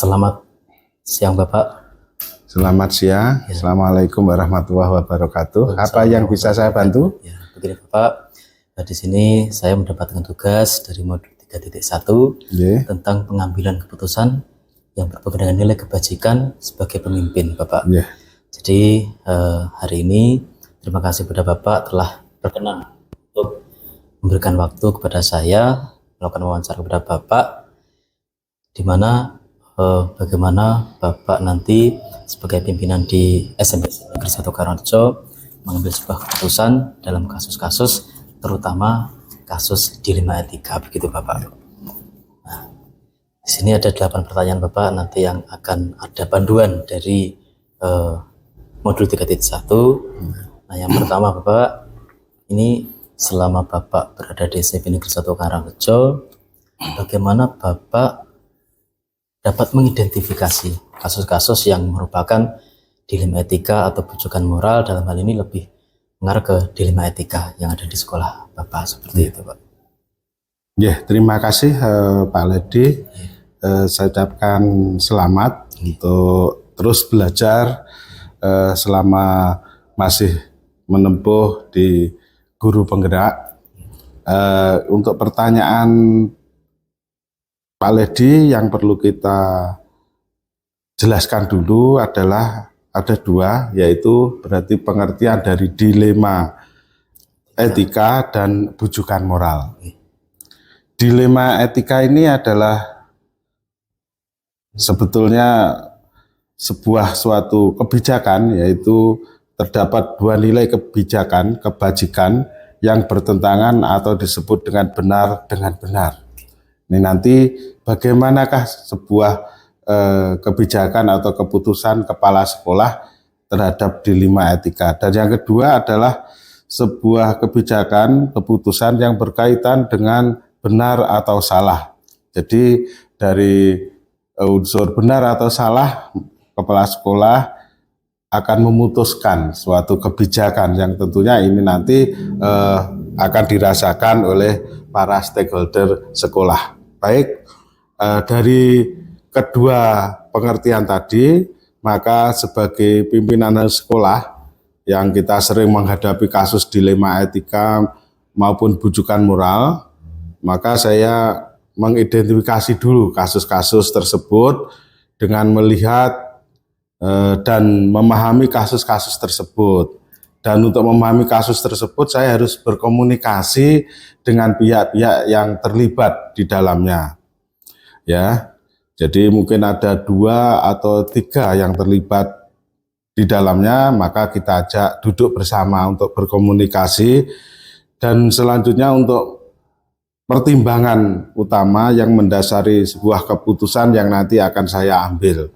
Selamat siang Bapak. Selamat siang. Ya. Assalamualaikum warahmatullahi wabarakatuh. Apa yang bisa saya bantu? Ya, begini Bapak. Di sini saya mendapatkan tugas dari modul 3.1 tentang pengambilan keputusan yang berhubungan dengan nilai kebajikan sebagai pemimpin, Bapak. Jadi hari ini terima kasih kepada Bapak telah berkenan untuk memberikan waktu kepada saya melakukan wawancara kepada Bapak, di mana bagaimana Bapak nanti sebagai pimpinan di SMP Negeri 1 Karangrejo mengambil sebuah keputusan dalam kasus-kasus, terutama kasus dilema etika, begitu Bapak. Nah, di sini ada 8 pertanyaan Bapak nanti yang akan ada panduan dari modul 3.1. Nah, yang pertama Bapak, ini selama Bapak berada di SMP Negeri 1 Karangrejo, bagaimana Bapak dapat mengidentifikasi kasus-kasus yang merupakan dilema etika atau bujukan moral, dalam hal ini lebih mengarah ke dilema etika yang ada di sekolah Bapak, seperti itu Pak. Terima kasih Pak Ledi. Saya ucapkan selamat untuk terus belajar selama masih menempuh di guru penggerak. Untuk pertanyaan Pak Ledi, yang perlu kita jelaskan dulu adalah ada 2, yaitu berarti pengertian dari dilema etika dan bujukan moral. Dilema etika ini adalah sebetulnya sebuah suatu kebijakan, yaitu terdapat 2 nilai kebajikan yang bertentangan atau disebut dengan benar dengan benar. Ini nanti bagaimanakah sebuah kebijakan atau keputusan kepala sekolah terhadap dilema etika. Dan yang kedua adalah sebuah kebijakan, keputusan yang berkaitan dengan benar atau salah. Jadi dari unsur benar atau salah, kepala sekolah akan memutuskan suatu kebijakan yang tentunya ini nanti akan dirasakan oleh para stakeholder sekolah. Baik, dari kedua pengertian tadi, maka sebagai pimpinan sekolah yang kita sering menghadapi kasus dilema etika maupun bujukan moral, maka saya mengidentifikasi dulu kasus-kasus tersebut dengan melihat dan memahami kasus-kasus tersebut. Dan untuk memahami kasus tersebut, saya harus berkomunikasi dengan pihak-pihak yang terlibat di dalamnya. Ya, jadi mungkin ada 2 atau 3 yang terlibat di dalamnya, maka kita ajak duduk bersama untuk berkomunikasi. Dan selanjutnya untuk pertimbangan utama yang mendasari sebuah keputusan yang nanti akan saya ambil.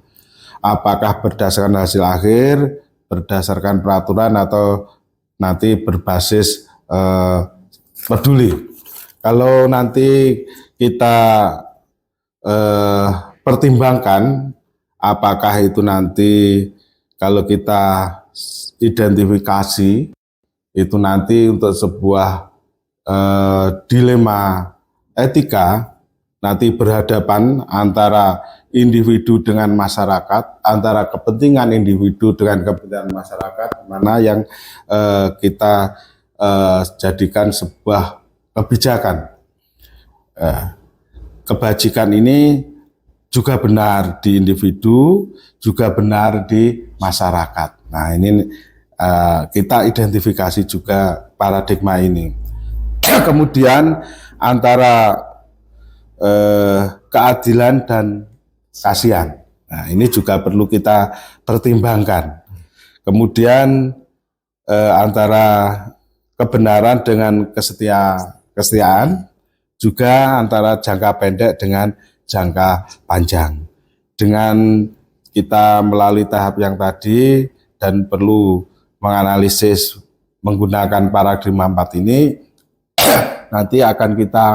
Apakah berdasarkan hasil akhir, berdasarkan peraturan, atau nanti berbasis peduli. Kalau nanti kita pertimbangkan apakah itu nanti kalau kita identifikasi itu nanti untuk sebuah dilema etika, nanti berhadapan antara individu dengan masyarakat, antara kepentingan individu dengan kepentingan masyarakat, mana yang kita jadikan sebuah kebijakan. Kebajikan ini juga benar di individu, juga benar di masyarakat. Nah, ini kita identifikasi juga paradigma ini. Kemudian antara keadilan dan kasihan. Nah, ini juga perlu kita pertimbangkan. Kemudian antara kebenaran dengan kesetiaan, juga antara jangka pendek dengan jangka panjang. Dengan kita melalui tahap yang tadi dan perlu menganalisis menggunakan paradigma 4 ini, nanti akan kita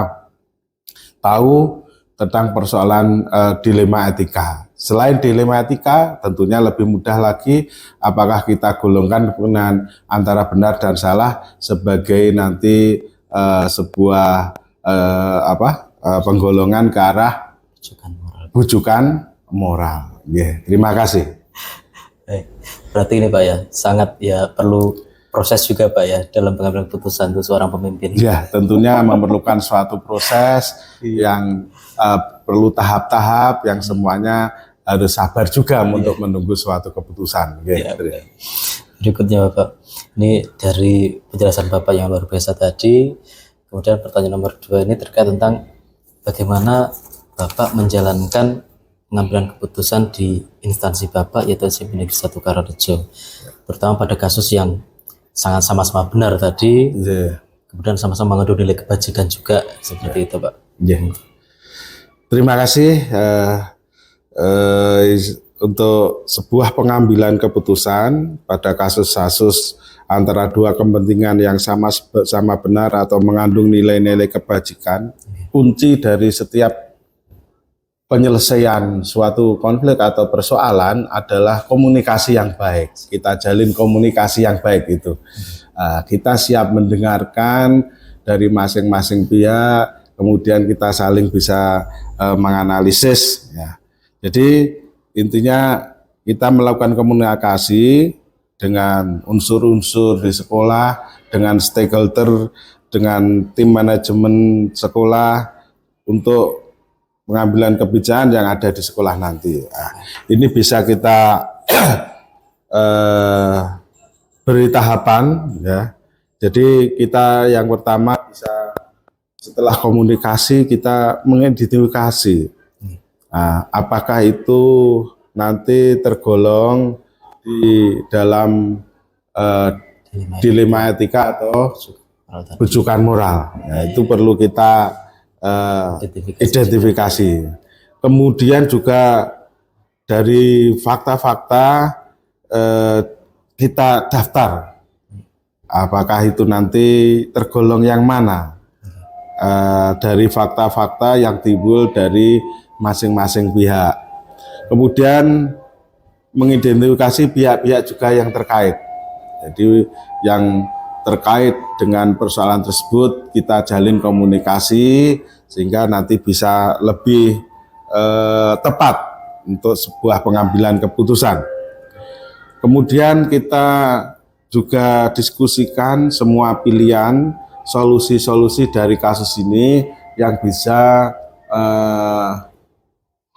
tahu tentang persoalan dilema etika. Selain dilema etika, tentunya lebih mudah lagi apakah kita golongkan dengan antara benar dan salah sebagai nanti sebuah penggolongan ke arah bujukan moral. Terima kasih. Berarti ini Pak ya, sangat ya perlu proses juga Pak ya dalam pengambilan keputusan untuk seorang pemimpin. Ya, tentunya memerlukan suatu proses yang perlu tahap-tahap yang semuanya harus sabar juga untuk menunggu suatu keputusan. Berikutnya Bapak, ini dari penjelasan Bapak yang luar biasa tadi, kemudian pertanyaan nomor 2 ini terkait tentang bagaimana Bapak menjalankan pengambilan keputusan di instansi Bapak yaitu SMP Negeri 1 Karorejo, terutama pada kasus yang sangat sama-sama benar tadi, kemudian sama-sama mengandung nilai kebajikan juga seperti itu Pak. Terima kasih untuk sebuah pengambilan keputusan pada kasus-kasus antara dua kepentingan yang sama benar atau mengandung nilai-nilai kebajikan. Kunci dari setiap penyelesaian suatu konflik atau persoalan adalah komunikasi yang baik. Kita jalin komunikasi yang baik itu. Kita siap mendengarkan dari masing-masing pihak, kemudian kita saling bisa menganalisis. Ya. Jadi intinya kita melakukan komunikasi dengan unsur-unsur di sekolah, dengan stakeholder, dengan tim manajemen sekolah untuk pengambilan kebijakan yang ada di sekolah nanti. Ini bisa kita beri tahapan, ya. Jadi kita yang pertama bisa setelah komunikasi kita mengidentifikasi apakah itu nanti tergolong di dalam dilema etika atau rujukan moral. Ya, itu perlu kita identifikasi. Kemudian juga dari fakta-fakta kita daftar apakah itu nanti tergolong yang mana dari fakta-fakta yang timbul dari masing-masing pihak. Kemudian mengidentifikasi pihak-pihak juga yang terkait. Jadi yang terkait dengan persoalan tersebut kita jalin komunikasi sehingga nanti bisa lebih tepat untuk sebuah pengambilan keputusan. Kemudian kita juga diskusikan semua pilihan solusi-solusi dari kasus ini yang bisa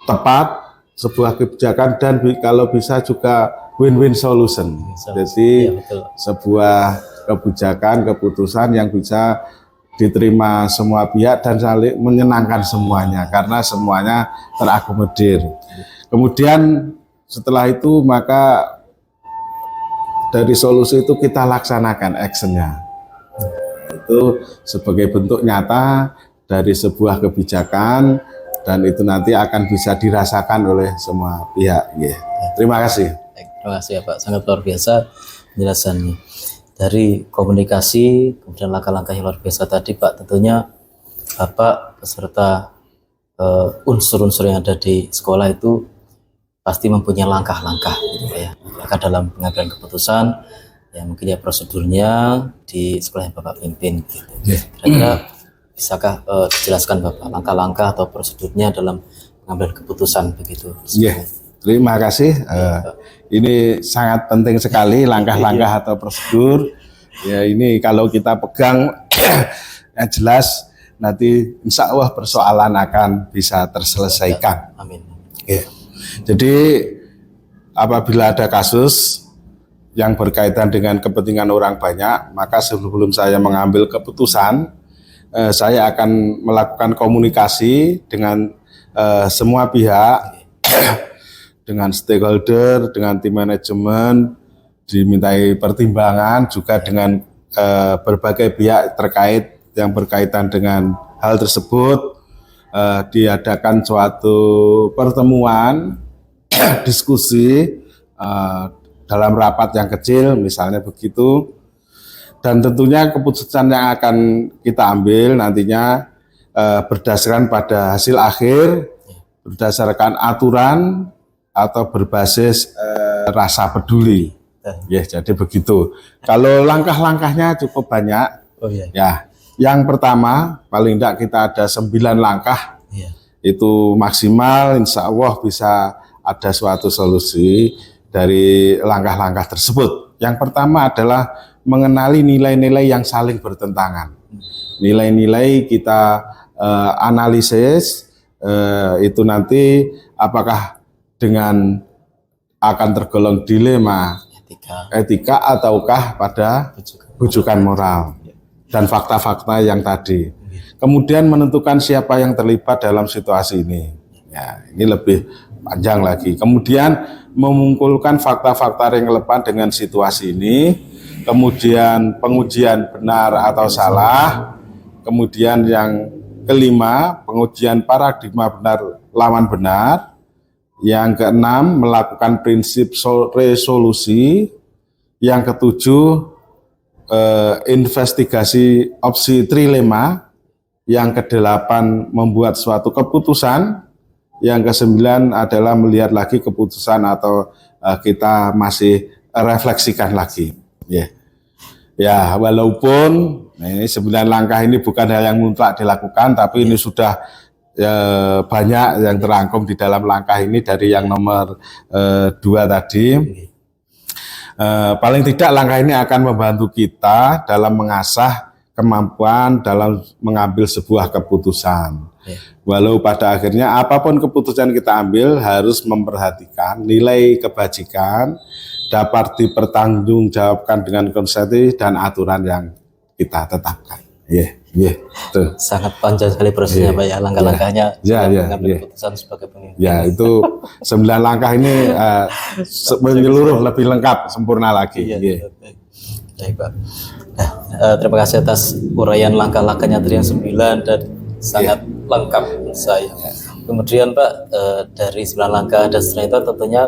tepat sebuah kebijakan dan kalau bisa juga win-win solution. Jadi sebuah kebijakan, keputusan yang bisa diterima semua pihak dan saling menyenangkan semuanya karena semuanya terakomodir. Kemudian setelah itu maka dari solusi itu kita laksanakan actionnya. Itu sebagai bentuk nyata dari sebuah kebijakan dan itu nanti akan bisa dirasakan oleh semua pihak. Terima kasih. Terima kasih ya Pak, sangat luar biasa penjelasannya. Dari komunikasi, kemudian langkah-langkah yang luar biasa tadi Pak, tentunya Bapak beserta unsur-unsur yang ada di sekolah itu pasti mempunyai langkah-langkah gitu Pak ya. Langkah dalam pengambilan keputusan, ya mungkin ya prosedurnya di sekolah yang Bapak pimpin gitu. Kira-kira bisakah dijelaskan Bapak langkah-langkah atau prosedurnya dalam pengambilan keputusan begitu? Terima kasih. Ini sangat penting sekali langkah-langkah atau prosedur. Ya ini kalau kita pegang yang jelas nanti insya Allah persoalan akan bisa terselesaikan. Amin. Jadi apabila ada kasus yang berkaitan dengan kepentingan orang banyak, maka sebelum saya mengambil keputusan, saya akan melakukan komunikasi dengan semua pihak. Dengan stakeholder, dengan tim manajemen, dimintai pertimbangan juga dengan berbagai pihak terkait yang berkaitan dengan hal tersebut, diadakan suatu pertemuan, diskusi dalam rapat yang kecil, misalnya begitu, dan tentunya keputusan yang akan kita ambil nantinya berdasarkan pada hasil akhir, berdasarkan aturan, atau berbasis rasa peduli. Jadi begitu. Kalau langkah-langkahnya cukup banyak. Ya, yang pertama paling tidak kita ada 9 langkah. Itu maksimal insya Allah bisa ada suatu solusi dari langkah-langkah tersebut. Yang pertama adalah mengenali nilai-nilai yang saling bertentangan. Nilai-nilai kita analisis, itu nanti apakah dengan akan tergolong dilema etika ataukah pada rujukan moral dan fakta-fakta yang tadi. Kemudian menentukan siapa yang terlibat dalam situasi ini. Ya, ini lebih panjang lagi. Kemudian mengumpulkan fakta-fakta yang relevan dengan situasi ini. Kemudian pengujian benar atau salah. Kemudian yang kelima, pengujian paradigma benar lawan benar. Yang keenam, melakukan prinsip resolusi. Yang ketujuh, investigasi opsi trilema. Yang kedelapan, membuat suatu keputusan. Yang kesembilan adalah melihat lagi keputusan atau kita masih refleksikan lagi. Ya, walaupun ini 9 langkah ini bukan hal yang mutlak dilakukan, tapi ini sudah banyak yang terangkum di dalam langkah ini dari yang nomor 2 tadi. Paling tidak langkah ini akan membantu kita dalam mengasah kemampuan dalam mengambil sebuah keputusan. Walau pada akhirnya apapun keputusan kita ambil harus memperhatikan nilai kebajikan, dapat dipertanggungjawabkan dengan konsekuensi dan aturan yang kita tetapkan. Tuh. Sangat panjang sekali prosesnya Pak ya, langkah-langkahnya mengambil keputusan sebagai pemimpin. Ya, itu 9 langkah ini menyeluruh lebih lengkap, sempurna lagi. Baik Pak. Nah, terima kasih atas uraian langkah-langkahnya tadi yang 9 dan sangat lengkap menurut saya. Kemudian Pak, dari 9 langkah dan setelah itu tentunya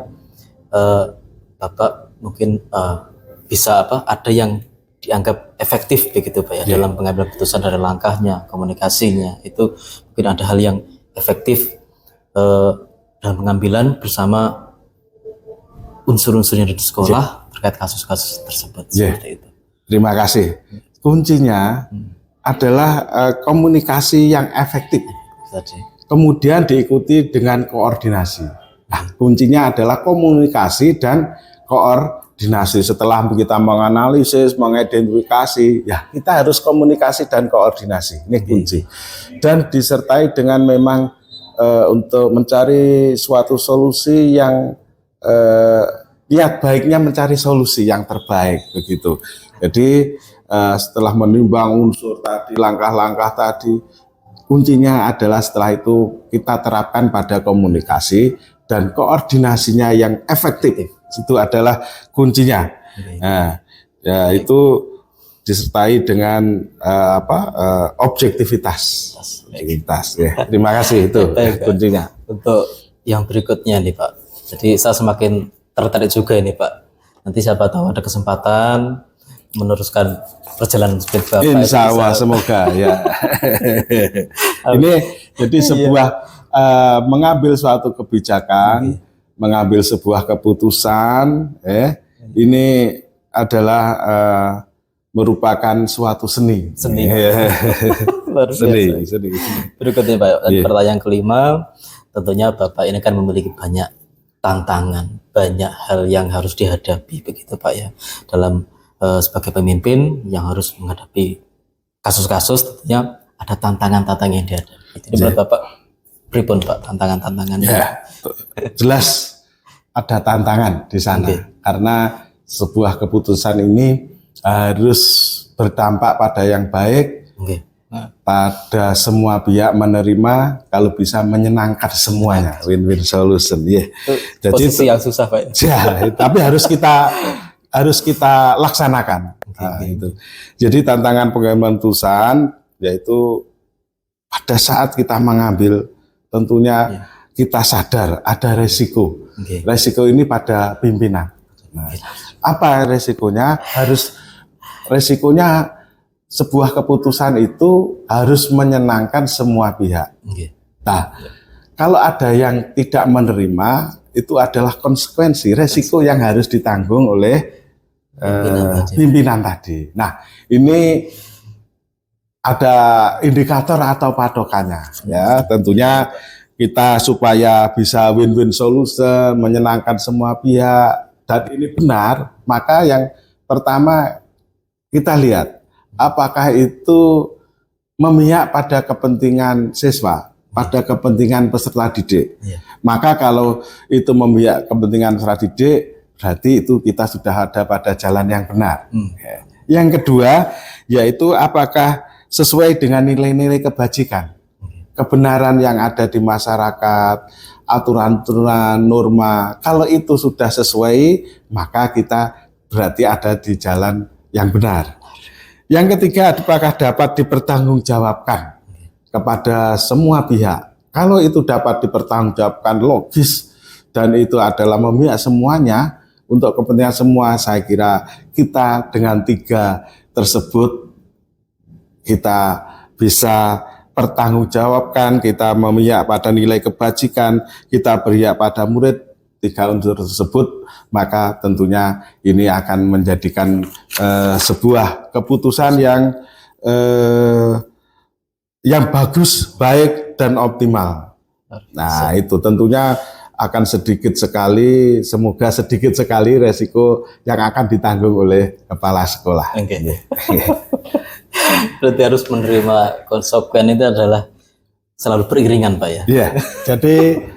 Bapak mungkin bisa ada yang dianggap efektif begitu Pak ya, dalam pengambilan keputusan dari langkahnya, komunikasinya. Itu mungkin ada hal yang efektif dalam pengambilan bersama unsur-unsur yang ada di sekolah terkait kasus-kasus tersebut. Seperti itu. Terima kasih. Kuncinya adalah komunikasi yang efektif. Kemudian diikuti dengan koordinasi. Nah, kuncinya adalah komunikasi dan koordinasi. Setelah kita menganalisis, mengidentifikasi, ya kita harus komunikasi dan koordinasi. Ini kunci. Dan disertai dengan memang untuk mencari suatu solusi yang niat baiknya mencari solusi yang terbaik begitu. Jadi setelah menimbang unsur tadi, langkah-langkah tadi, kuncinya adalah setelah itu kita terapkan pada komunikasi dan koordinasinya yang efektif. Itu adalah kuncinya. Nah, ya itu disertai dengan objektivitas. Ya. Terima kasih, itu kuncinya. Untuk yang berikutnya nih Pak. Jadi saya semakin tertarik juga ini Pak. Nanti siapa tahu ada kesempatan meneruskan perjalanan seperti Bapak. Insya Allah, semoga ya. Ini jadi sebuah mengambil suatu kebijakan, mengambil sebuah keputusan, ini adalah merupakan suatu seni. Seni. Seni. Berikutnya Pak, pertanyaan kelima, tentunya Bapak ini kan memiliki banyak tantangan, banyak hal yang harus dihadapi begitu Pak ya, dalam sebagai pemimpin yang harus menghadapi kasus-kasus, tentunya ada tantangan-tantangan yang dihadapi. Jadi menurut Bapak, pripun Pak tantangan-tantangannya? Ya, jelas ada tantangan di sana, karena sebuah keputusan ini harus berdampak pada yang baik, pada semua pihak menerima, kalau bisa menyenangkan semuanya, win-win solution. Jadi posisi yang susah Pak. Ya, tapi harus kita laksanakan. Itu. Jadi tantangan pengambilan keputusan yaitu pada saat kita mengambil, tentunya kita sadar ada resiko. Resiko ini pada pimpinan. Nah, apa resikonya? Resikonya sebuah keputusan itu harus menyenangkan semua pihak. Nah, kalau ada yang tidak menerima, itu adalah konsekuensi, resiko yang harus ditanggung oleh pimpinan tadi. Nah, ini ada indikator atau patokannya, ya. Tentunya kita supaya bisa win-win solution, menyenangkan semua pihak, dan ini benar, maka yang pertama kita lihat apakah itu memihak pada kepentingan siswa, pada kepentingan peserta didik. Maka kalau itu memihak kepentingan peserta didik, berarti itu kita sudah ada pada jalan yang benar. Yang kedua, yaitu apakah sesuai dengan nilai-nilai kebajikan, kebenaran yang ada di masyarakat, aturan-aturan, norma. Kalau itu sudah sesuai, maka kita berarti ada di jalan yang benar. Yang ketiga, apakah dapat dipertanggungjawabkan kepada semua pihak. Kalau itu dapat dipertanggungjawabkan logis dan itu adalah memihak semuanya untuk kepentingan semua, saya kira kita dengan 3 tersebut kita bisa pertanggungjawabkan, kita memihak pada nilai kebajikan, kita berpihak pada murid, 3 unsur tersebut, maka tentunya ini akan menjadikan sebuah keputusan yang bagus, baik, dan optimal. Nah, itu tentunya akan sedikit sekali, semoga sedikit sekali resiko yang akan ditanggung oleh kepala sekolah. Berarti harus menerima konsekuensi itu adalah selalu beriringan, Pak ya. Iya, jadi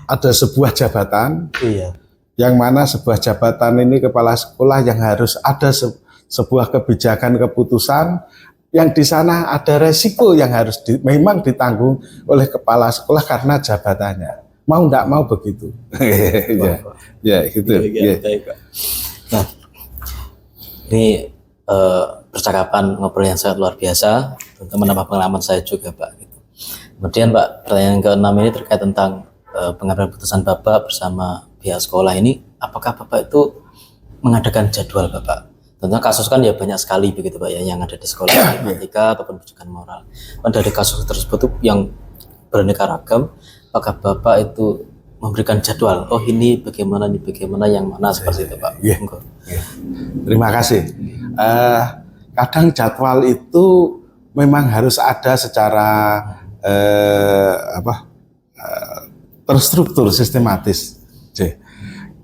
ada sebuah jabatan, yang mana sebuah jabatan ini kepala sekolah yang harus ada sebuah kebijakan keputusan yang di sana ada resiko yang harus memang ditanggung oleh kepala sekolah karena jabatannya. Mau tidak mau begitu. Ya, gitu. Nah, ini percakapan ngobrol yang sangat luar biasa, untuk menambah pengalaman saya juga, Pak. Kemudian, Pak, pertanyaan ke-6 ini terkait tentang pengambilan keputusan Bapak bersama pihak sekolah ini. Apakah Bapak itu mengadakan jadwal, Bapak? Tentunya kasus kan ya banyak sekali begitu, Pak ya, yang ada di sekolah, etika ataupun pendidikan moral. Dan dari kasus tersebut tuh yang beraneka ragam, apakah Bapak itu memberikan jadwal? Oh, ini bagaimana, yang mana, seperti itu, Pak? Terima kasih. Kadang jadwal itu memang harus ada secara terstruktur, sistematis.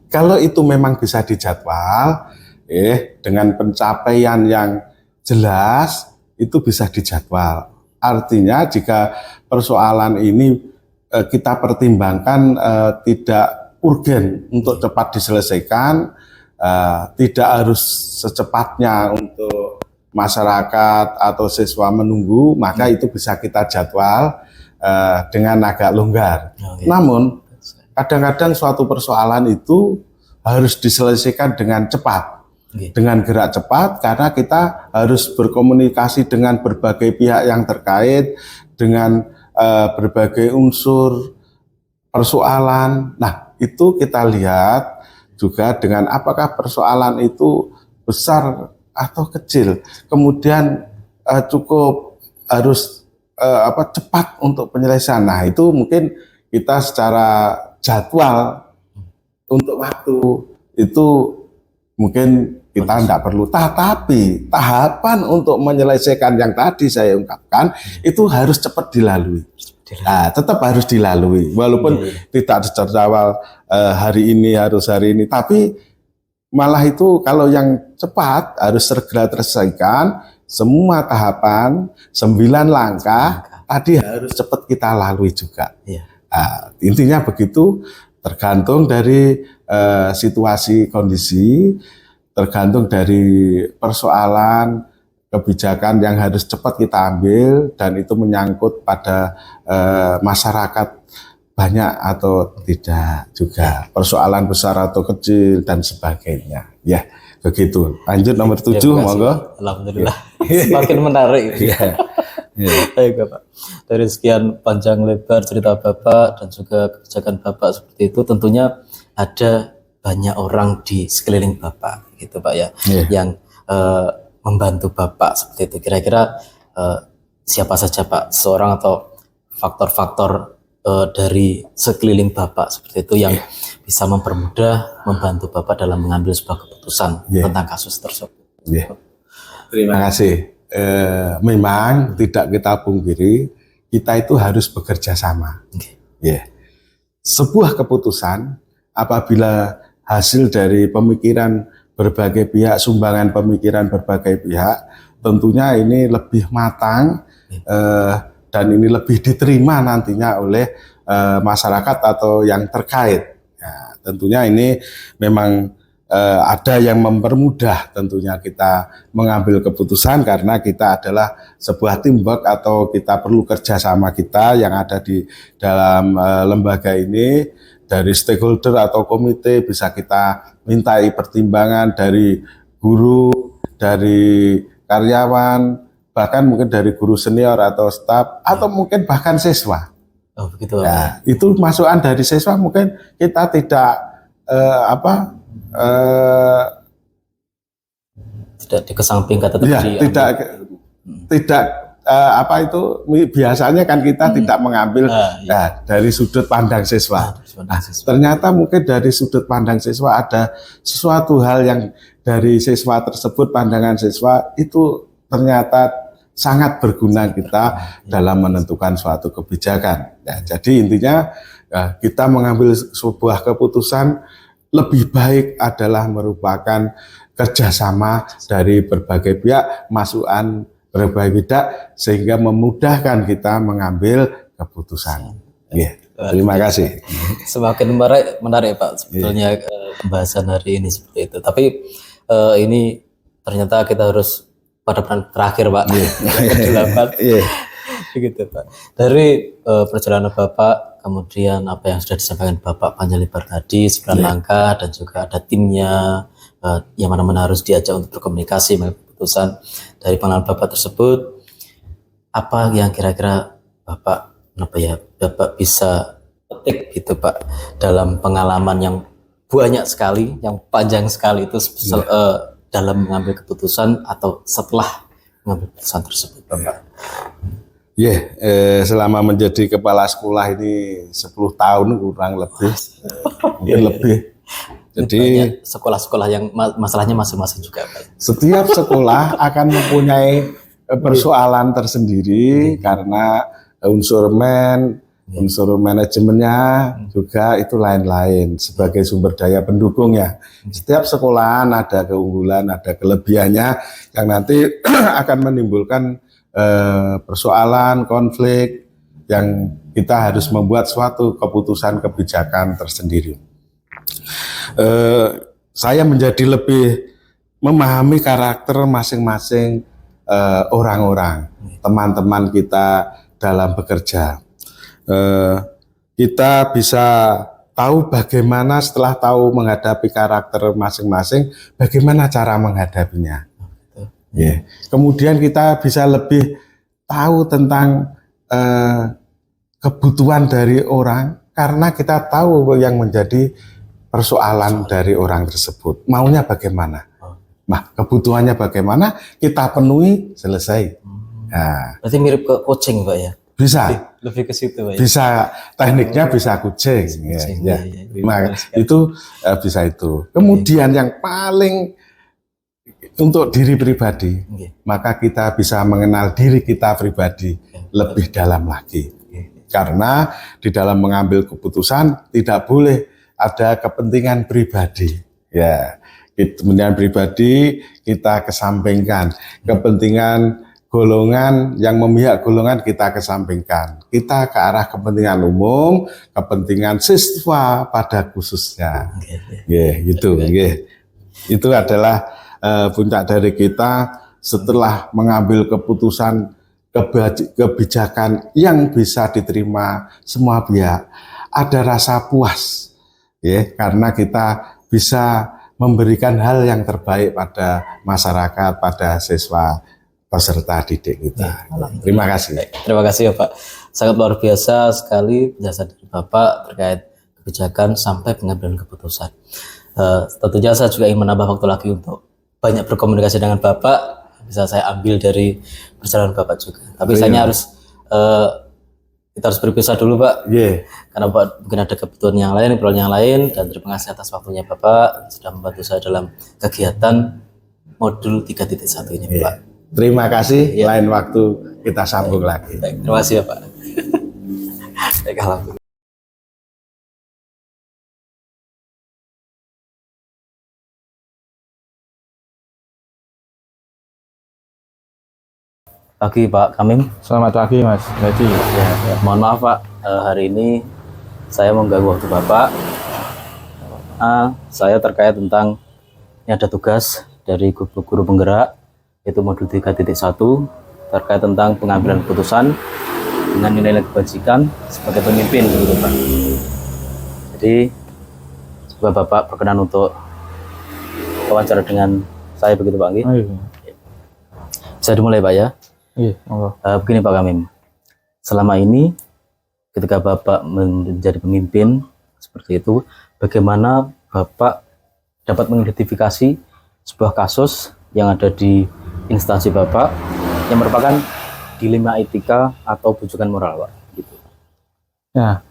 Kalau itu memang bisa dijadwal, dengan pencapaian yang jelas, itu bisa dijadwal. Artinya jika persoalan ini kita pertimbangkan tidak urgen untuk cepat diselesaikan, tidak harus secepatnya untuk masyarakat atau siswa menunggu, maka itu bisa kita jadwal dengan agak longgar. Namun kadang-kadang suatu persoalan itu harus diselesaikan dengan cepat, dengan gerak cepat, karena kita harus berkomunikasi dengan berbagai pihak yang terkait, dengan berbagai unsur persoalan. Nah, itu kita lihat juga dengan apakah persoalan itu besar atau kecil, kemudian cukup harus cepat untuk penyelesaian. Nah, itu mungkin kita secara jadwal untuk waktu itu mungkin kita tidak perlu, tapi tahapan untuk menyelesaikan yang tadi saya ungkapkan itu harus cepat dilalui. Nah, tetap harus dilalui, walaupun tidak terjadwal hari ini, tapi malah itu kalau yang cepat harus segera terselesaikan. Semua tahapan, 9 langkah tadi harus cepat kita lalui juga. Nah, intinya begitu, tergantung dari situasi kondisi, tergantung dari persoalan, kebijakan yang harus cepat kita ambil, dan itu menyangkut pada masyarakat banyak atau tidak juga, persoalan besar atau kecil dan sebagainya. Ya, begitu. Lanjut nomor 7, monggo. Alhamdulillah. Semakin menarik. Baik, Bapak. Dari sekian panjang lebar cerita Bapak dan juga kebijakan Bapak seperti itu, tentunya ada banyak orang di sekeliling Bapak, gitu Pak ya, yang membantu Bapak seperti itu. Kira-kira siapa saja Pak, seorang atau faktor-faktor dari sekeliling Bapak seperti itu yang bisa mempermudah, membantu Bapak dalam mengambil sebuah keputusan tentang kasus tersebut. Terima kasih. Memang tidak kita pungkiri, kita itu harus bekerja sama. Sebuah keputusan apabila hasil dari pemikiran berbagai pihak, sumbangan pemikiran berbagai pihak, tentunya ini lebih matang dan ini lebih diterima nantinya oleh masyarakat atau yang terkait. Ya, tentunya ini memang ada yang mempermudah tentunya kita mengambil keputusan karena kita adalah sebuah teamwork atau kita perlu kerjasama kita yang ada di dalam lembaga ini, dari stakeholder atau komite bisa kita mintai pertimbangan dari guru, dari karyawan, bahkan mungkin dari guru senior atau staf atau mungkin bahkan siswa. Oh begitu. Ya, itu masukan dari siswa mungkin kita tidak tidak dikesampingkan, tetap tidak biasanya kan kita tidak mengambil dari sudut pandang siswa. Ternyata mungkin dari sudut pandang siswa ada sesuatu hal yang dari siswa tersebut, pandangan siswa itu ternyata sangat berguna kita dalam menentukan suatu kebijakan. Ya, jadi intinya kita mengambil sebuah keputusan lebih baik adalah merupakan kerjasama dari berbagai pihak, masukan berbagai pihak sehingga memudahkan kita mengambil keputusan. Terima kasih. Semakin menarik Pak sebetulnya pembahasan hari ini seperti itu. Tapi ini ternyata kita harus pada peran terakhir Pak. Begitu Pak. Dari perjalanan Bapak, kemudian apa yang sudah disampaikan Bapak panjang lebar tadi, 9 langkah dan juga ada timnya yang mana-mana harus diajak untuk berkomunikasi mengenai keputusan dari pengalaman Bapak tersebut. Apa yang kira-kira Bapak bisa petik gitu Pak dalam pengalaman yang banyak sekali, yang panjang sekali itu dalam mengambil keputusan atau setelah mengambil keputusan tersebut Bapak? Selama menjadi kepala sekolah ini 10 tahun kurang lebih, mungkin lebih. Jadi sekolah-sekolah yang masalahnya masing-masing juga Pak. Setiap sekolah akan mempunyai persoalan tersendiri karena unsur manajemennya juga itu lain-lain sebagai sumber daya pendukungnya. Setiap sekolahan ada keunggulan, ada kelebihannya yang nanti akan menimbulkan persoalan, konflik yang kita harus membuat suatu keputusan kebijakan tersendiri. Saya menjadi lebih memahami karakter masing-masing orang-orang, teman-teman kita dalam bekerja. Kita bisa tahu bagaimana setelah tahu menghadapi karakter masing-masing, bagaimana cara menghadapinya. Kemudian kita bisa lebih tahu tentang kebutuhan dari orang karena kita tahu yang menjadi persoalan dari orang tersebut. Maunya bagaimana? Nah, kebutuhannya bagaimana? Kita penuhi, selesai. Nah, berarti mirip ke coaching Pak ya? Bisa. Lebih ke situ Pak ya? Bisa, tekniknya bisa coaching. Nah, itu bisa itu. Kemudian yang paling untuk diri pribadi, maka kita bisa mengenal diri kita pribadi lebih dalam lagi. Karena di dalam mengambil keputusan tidak boleh ada kepentingan pribadi. Kepentingan pribadi kita kesampingkan, kepentingan golongan yang memihak golongan kita kesampingkan. Kita ke arah kepentingan umum, kepentingan siswa pada khususnya. Itu adalah puncak dari kita setelah mengambil keputusan kebijakan yang bisa diterima semua pihak. Ada rasa puas, karena kita bisa memberikan hal yang terbaik pada masyarakat, pada siswa peserta didik kita. Terima kasih. Terima kasih ya Pak. Sangat luar biasa sekali penjelasan dari Bapak terkait kebijakan sampai pengambilan keputusan. Tentunya saya juga ingin menambah waktu lagi untuk banyak berkomunikasi dengan Bapak, bisa saya ambil dari perjalanan Bapak juga. Tapi sayangnya kita harus berpisah dulu Pak, karena Bapak mungkin ada kebutuhan yang lain, keperluan yang lain, dan terima kasih atas waktunya Bapak sudah membantu saya dalam kegiatan modul 3.1 ini Pak. Terima kasih, lain waktu kita sambung lagi. Terima kasih ya Pak. Baik, alhamdulillah. Pagi Pak Kamim. Selamat pagi Mas Jadi. Mohon maaf Pak, hari ini saya mengganggu waktu Bapak. Saya terkait tentang ini ada tugas dari guru penggerak, yaitu modul 3.1 terkait tentang pengambilan keputusan dengan nilai kebajikan sebagai pemimpin, begitu Pak. Jadi semoga Bapak berkenan untuk wawancara dengan saya, begitu Pak. Bisa dimulai Pak ya? Iya. Begini Pak Kamim, selama ini ketika Bapak menjadi pemimpin seperti itu, bagaimana Bapak dapat mengidentifikasi sebuah kasus yang ada di instansi Bapak yang merupakan dilema etika atau bujukan moral, Pak? Gitu. Ya,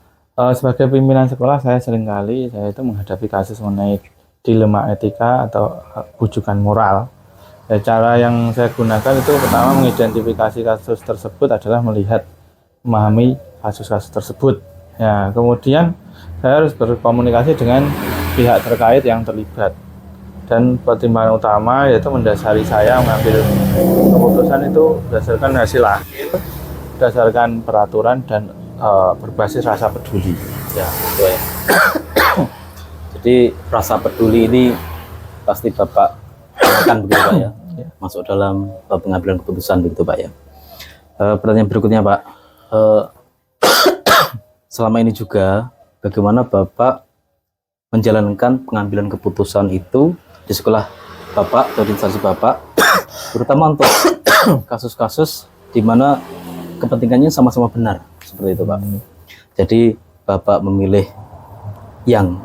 sebagai pimpinan sekolah saya itu menghadapi kasus mengenai dilema etika atau bujukan moral. Ya, cara yang saya gunakan itu pertama mengidentifikasi kasus tersebut adalah memahami kasus-kasus tersebut. Ya, kemudian saya harus berkomunikasi dengan pihak terkait yang terlibat. Dan pertimbangan utama yaitu mendasari saya mengambil keputusan itu berdasarkan hasil akhir, berdasarkan peraturan dan berbasis rasa peduli. Ya, betul ya. Jadi rasa peduli ini pasti Bapak akan begitu Pak ya, masuk dalam pengambilan keputusan begitu Pak ya. Pertanyaan berikutnya Pak, selama ini juga bagaimana Bapak menjalankan pengambilan keputusan itu di sekolah Bapak atau di instansi Bapak, terutama untuk kasus-kasus di mana kepentingannya sama-sama benar seperti itu Pak. Jadi Bapak memilih yang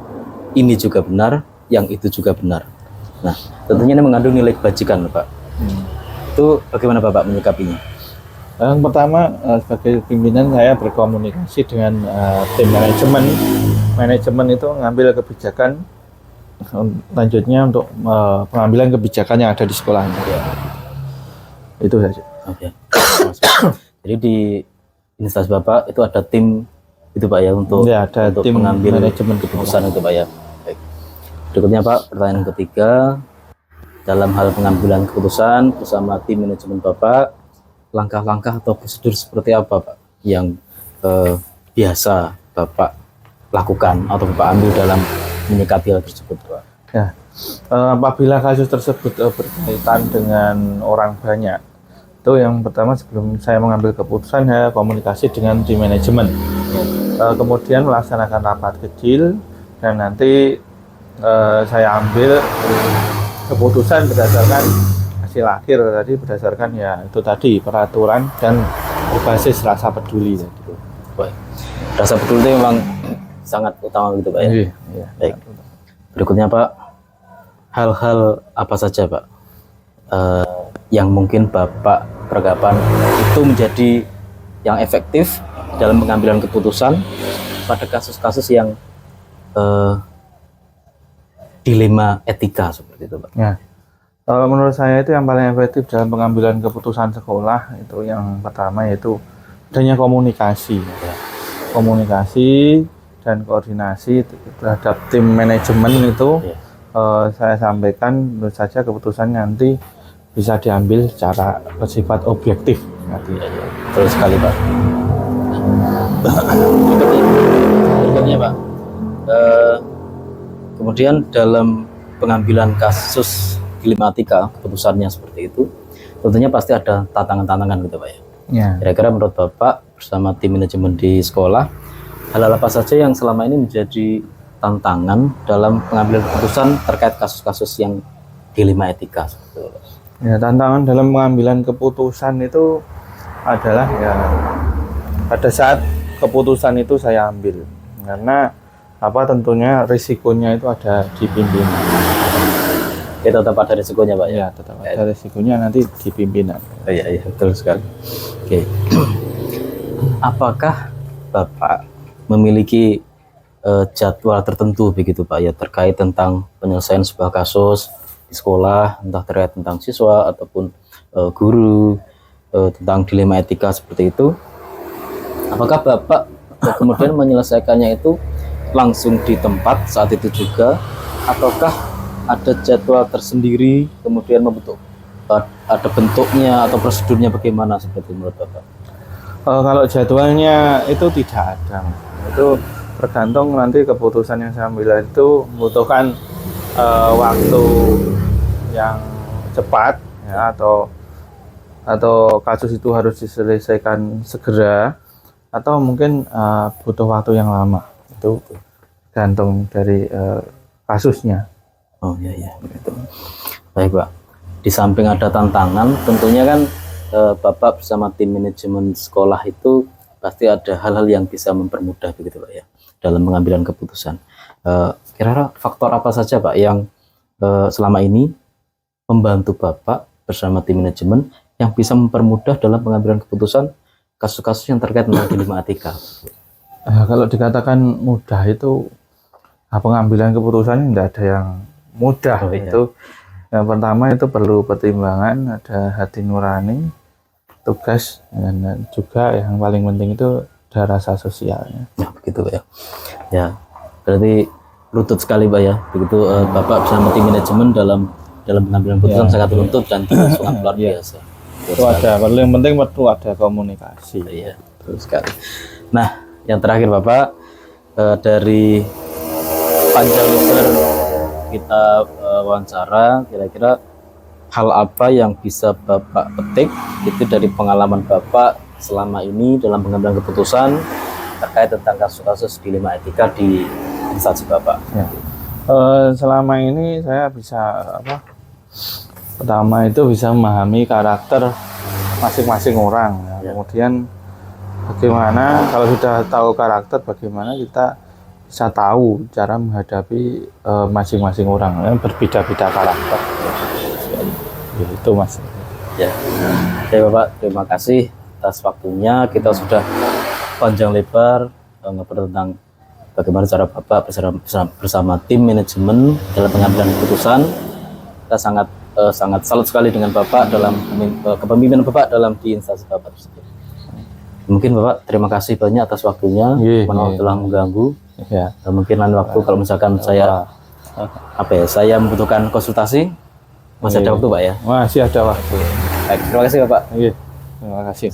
ini juga benar, yang itu juga benar. Nah, tentunya ini mengandung nilai kebajikan, Pak. Itu bagaimana Bapak menyikapinya? Yang pertama, sebagai pimpinan saya berkomunikasi dengan tim manajemen. Manajemen itu mengambil kebijakan lanjutnya untuk pengambilan kebijakan yang ada di sekolah. Ya. Itu saja. Oke. Jadi di instansi Bapak itu ada tim itu Pak ya untuk tim mengambil manajemen keputusan itu Pak ya. Baik. Berikutnya Pak, pertanyaan ketiga, dalam hal pengambilan keputusan bersama tim manajemen Bapak, langkah-langkah atau prosedur seperti apa Pak yang biasa Bapak lakukan atau Bapak ambil dalam menyikapi hal tersebut Pak? Ya, apabila kasus tersebut berkaitan dengan orang banyak, itu yang pertama sebelum saya mengambil keputusan saya komunikasi dengan tim manajemen. Kemudian melaksanakan rapat kecil dan nanti saya ambil keputusan berdasarkan hasil akhir tadi, berdasarkan ya itu tadi peraturan dan berbasis rasa peduli gitu. Baik. Rasa peduli itu memang sangat utama gitu Pak ya. Iya. Baik. Berikutnya Pak, hal-hal apa saja Pak yang mungkin Bapak beranggapan itu menjadi yang efektif dalam pengambilan keputusan pada kasus-kasus yang dilema etika seperti itu Pak? Ya. Menurut saya itu yang paling efektif dalam pengambilan keputusan sekolah itu yang pertama yaitu adanya komunikasi. Ya. Komunikasi dan koordinasi terhadap tim manajemen itu saya sampaikan menurut saja keputusan nanti bisa diambil secara bersifat objektif nanti. Betul sekali Pak. Berikutnya Pak, kemudian dalam pengambilan kasus dilematika keputusannya seperti itu, tentunya pasti ada tantangan-tantangan gitu Pak ya. Kira-kira menurut Bapak bersama tim manajemen di sekolah, hal-hal apa saja yang selama ini menjadi tantangan dalam pengambilan keputusan terkait kasus-kasus yang dilema etika? Ya, tantangan dalam pengambilan keputusan itu adalah ya pada saat keputusan itu saya ambil, karena tentunya risikonya itu ada di pimpinan. Ya, tetap ada risikonya Pak ya? Tetap ada risikonya nanti di pimpinan. Iya, betul sekali. Oke. Apakah Bapak memiliki jadwal tertentu begitu Pak ya terkait tentang penyelesaian sebuah kasus di sekolah, entah terkait tentang siswa ataupun guru, tentang dilema etika seperti itu? Apakah Bapak kemudian menyelesaikannya itu langsung di tempat saat itu juga, ataukah ada jadwal tersendiri kemudian membentuk ada bentuknya atau prosedurnya bagaimana seperti menurut Bapak? Kalau jadwalnya itu tidak ada, itu tergantung nanti keputusan yang saya ambil itu membutuhkan waktu yang cepat ya, atau kasus itu harus diselesaikan segera, atau mungkin butuh waktu yang lama. Itu gantung dari kasusnya. Oh iya iya begitu. Baik Pak. Di samping ada tantangan, tentunya kan Bapak bersama tim manajemen sekolah itu pasti ada hal-hal yang bisa mempermudah begitu Pak ya dalam pengambilan keputusan. Kira-kira faktor apa saja Pak yang selama ini membantu Bapak bersama tim manajemen yang bisa mempermudah dalam pengambilan keputusan kasus-kasus yang terkait dengan dilema etika? Kalau dikatakan mudah itu pengambilan keputusan tidak ada yang mudah. Iya. Itu yang pertama itu perlu pertimbangan, ada hati nurani, tugas, dan juga yang paling penting itu ada rasa sosialnya. Ya begitu Pak ya. Ya berarti lutut sekali Pak ya. Begitu Bapak bersama tim manajemen dalam pengambilan keputusan sangat lutut dan sangat luar biasa. Itu ada, paling penting perlu ada komunikasi. Iya betul sekali. Nah yang terakhir Bapak, dari panjang lebar kita wawancara, kira-kira hal apa yang bisa Bapak petik itu dari pengalaman Bapak selama ini dalam pengambilan keputusan terkait tentang kasus-kasus dilema etika di instansi Bapak? Ya. Selama ini saya bisa pertama itu bisa memahami karakter masing-masing orang ya. Kemudian bagaimana kalau sudah tahu karakter, bagaimana kita bisa tahu cara menghadapi masing-masing orang yang berbeda-beda karakter. Itu Mas. Ya, oke Bapak, terima kasih atas waktunya. Kita sudah panjang lebar ngobrol tentang bagaimana cara Bapak bersama tim manajemen dalam pengambilan keputusan. Kita sangat salut sekali dengan Bapak dalam kepemimpinan Bapak dalam di instansi Bapak tersebut. Mungkin Bapak terima kasih banyak atas waktunya, telah mengganggu. Ya. Mungkin lain waktu kalau misalkan saya saya membutuhkan konsultasi, masih ada waktu Pak ya? Masih ada waktu. Baik, terima kasih Bapak. Terima kasih.